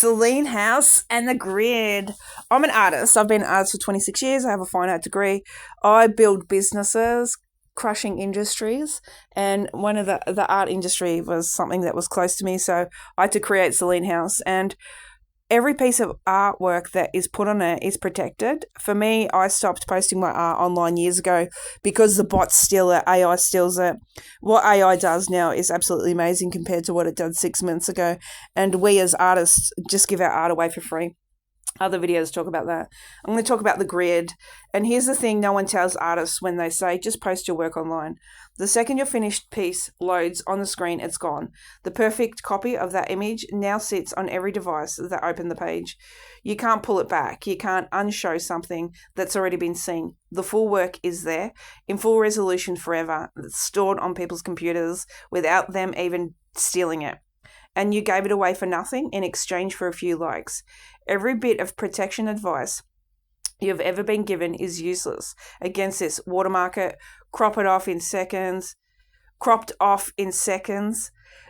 Solene Haus and the grid. I'm an artist. I've been an artist for 26 years. I have a fine art degree. I build businesses, crushing industries, and one of the art industry was something that was close to me, so I had to create Solene Haus, and every piece of artwork that is put on it is protected. For me, I stopped posting my art online years ago because the bots steal it, AI steals it. What AI does now is absolutely amazing compared to what it did 6 months ago. And we as artists just give our art away for free. Other videos talk about that. I'm going to talk about the grid. And here's the thing no one tells artists when they say, just post your work online. The second your finished piece loads on the screen, it's gone. The perfect copy of that image now sits on every device that opened the page. You can't pull it back. You can't unshow something that's already been seen. The full work is there in full resolution forever. It's stored on people's computers without them even stealing it. And you gave it away for nothing in exchange for a few likes. Every bit of protection advice you've ever been given is useless against this. Watermark it, cropped off in seconds,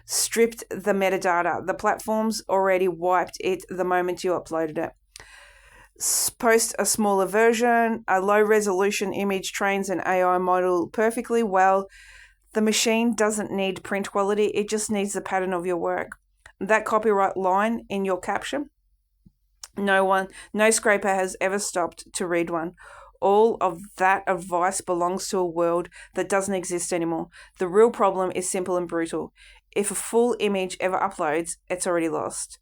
stripped the metadata. The platforms already wiped it the moment you uploaded it. Post a smaller version. A low-resolution image trains an AI model perfectly well. The machine doesn't need print quality, it just needs the pattern of your work. That copyright line in your caption, no scraper has ever stopped to read one. All of that advice belongs to a world that doesn't exist anymore. The real problem is simple and brutal. If a full image ever uploads, it's already lost.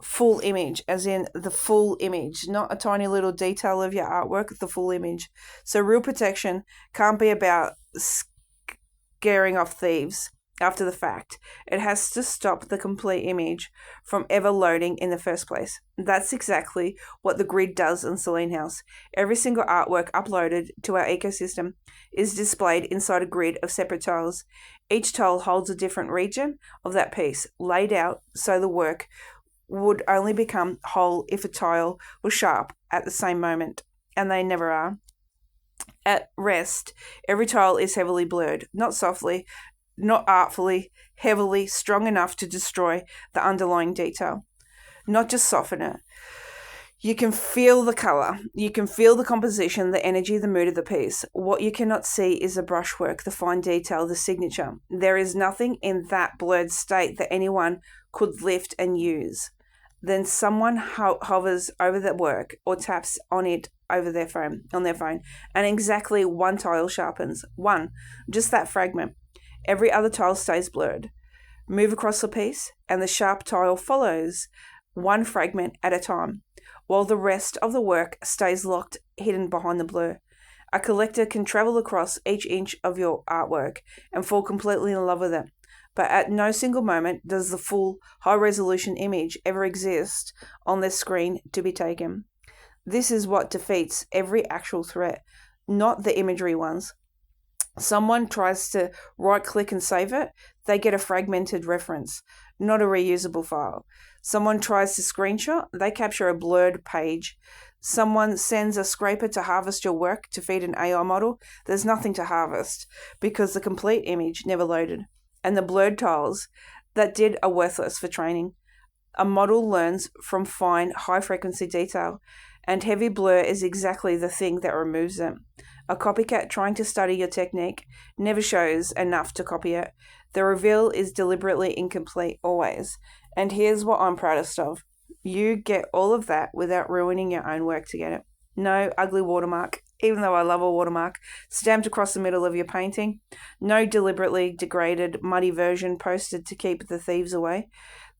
Full image, as in the full image, not a tiny little detail of your artwork, the full image. So real protection can't be about scaring off thieves after the fact. It has to stop the complete image from ever loading in the first place. That's exactly what the grid does in Solene Haus. Every single artwork uploaded to our ecosystem is displayed inside a grid of separate tiles. Each tile holds a different region of that piece, laid out so the work would only become whole if a tile was sharp at the same moment, and they never are. At rest, every tile is heavily blurred, not softly, not artfully, heavily, strong enough to destroy the underlying detail, not just soften it. You can feel the colour, you can feel the composition, the energy, the mood of the piece. What you cannot see is the brushwork, the fine detail, the signature. There is nothing in that blurred state that anyone could lift and use. Then someone hovers over the work or taps on it over their phone, and exactly one tile sharpens. One, just that fragment. Every other tile stays blurred. Move across the piece, and the sharp tile follows, one fragment at a time, while the rest of the work stays locked, hidden behind the blur. A collector can travel across each inch of your artwork and fall completely in love with it. But at no single moment does the full high-resolution image ever exist on their screen to be taken. This is what defeats every actual threat, not the imagery ones. Someone tries to right-click and save it, they get a fragmented reference, not a reusable file. Someone tries to screenshot, they capture a blurred page. Someone sends a scraper to harvest your work to feed an AI model, there's nothing to harvest because the complete image never loaded. And the blurred tiles that did are worthless for training. A model learns from fine, high-frequency detail, and heavy blur is exactly the thing that removes it. A copycat trying to study your technique never shows enough to copy it. The reveal is deliberately incomplete always. And here's what I'm proudest of. You get all of that without ruining your own work to get it. No ugly watermark, even though I love a watermark, stamped across the middle of your painting. No deliberately degraded, muddy version posted to keep the thieves away.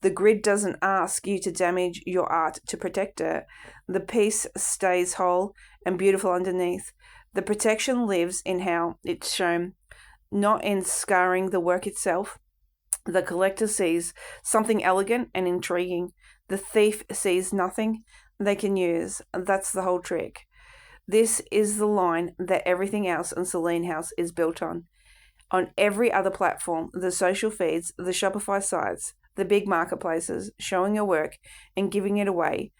The grid doesn't ask you to damage your art to protect it. The piece stays whole and beautiful underneath. The protection lives in how it's shown, not in scarring the work itself. The collector sees something elegant and intriguing. The thief sees nothing they can use. That's the whole trick. This is the line that everything else in Solene Haus is built on. On every other platform, the social feeds, the Shopify sites, the big marketplaces, showing your work and giving it away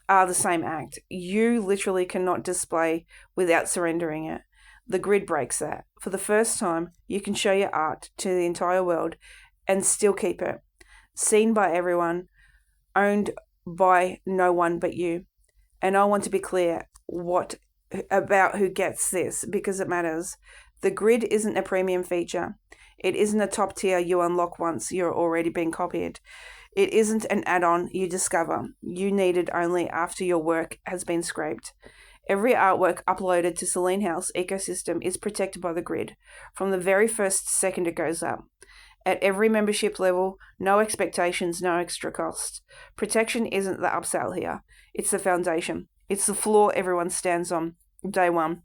are the same act. You literally cannot display without surrendering it. The grid breaks that. For the first time, you can show your art to the entire world and still keep it. Seen by everyone, owned by no one but you. And I want to be clear about who gets this, because it matters. The grid isn't a premium feature. It isn't a top tier you unlock once you're already being copied. It isn't an add-on you discover. You need it only after your work has been scraped. Every artwork uploaded to Solene Haus ecosystem is protected by the grid from the very first second it goes up. At every membership level, no expectations, no extra cost. Protection isn't the upsell here. It's the foundation. It's the floor everyone stands on day one.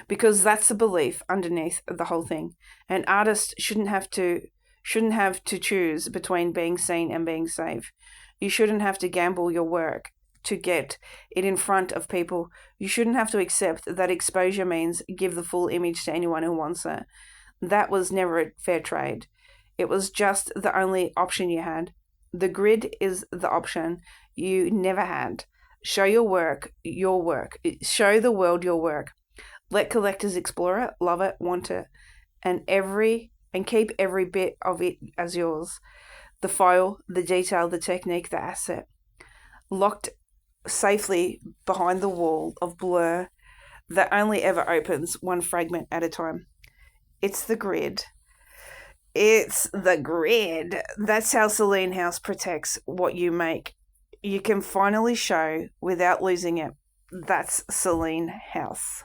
Because that's the belief underneath the whole thing. An artist shouldn't have to choose between being seen and being safe. You shouldn't have to gamble your work to get it in front of people. You shouldn't have to accept that exposure means give the full image to anyone who wants it. That was never a fair trade. It was just the only option you had. The grid is the option you never had. Show your work. Show the world your work. Let collectors explore it, love it, want it, and keep every bit of it as yours. The file, the detail, the technique, the asset. Locked safely behind the wall of blur that only ever opens one fragment at a time. It's the grid. It's the grid. That's how Solene Haus protects what you make. You can finally show without losing it. That's Solene Haus.